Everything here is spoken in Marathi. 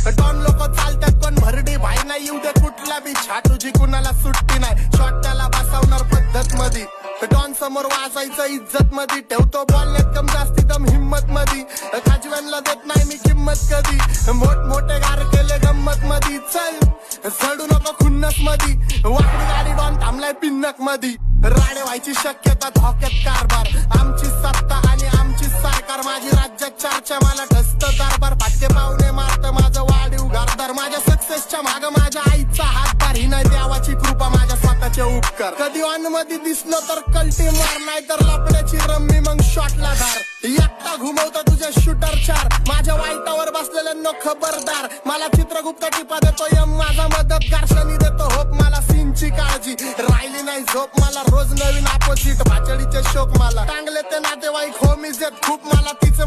डॉन लोक चालतात पण भरडी भाई नाही येऊ दे कुठला बी छाटूजी कुणाला सुट्टी नाही शॉट त्याला बसवणार पद्धत मध्ये डॉन समोर वाजायचं इज्जत मध्ये ठेवतो बोलण्यात कम जास्ती दम हिम्मत मध्ये खाजव्यांना देत नाही मी किंमत कधी मोठे गार केले गंमत मध्ये चल चढू नको खुन्नस मध्ये वाकडी गाडी डॉन थांबलाय पिन्नक मध्ये राडे व्हायची शक्यता धोक्यात कारभार आमची सत्ता आणि आमची सरकार माझी राज्यात चर्चा मला ठसत दरबार फाटके पाहुणे मारत माझं वाढीव घरदार माझ्या सक्सेसच्या माग माझ्या आईचा हातभार ही नाही देवाची कृपा माझ्या स्वतःचे उपकार कधी ऑन मध्ये दिसलो तर कल्टी मार नाही तर लपण्याची रम्मी मग शॉटला धार एकटा घुमवता तुझ्या शूटर चार माझ्या वाईटावर बसलेल्यांना खबरदार मला चित्रगुप्त टिपा देतो यम माझा मदतगार शनी देतो होप मला सीनची काळजी राहिली नाही झोप मला रोज नवीन अपोजिट भाचडीचे शोक मला टांगले ते नातेवाईक होमीज खूप मला तिचे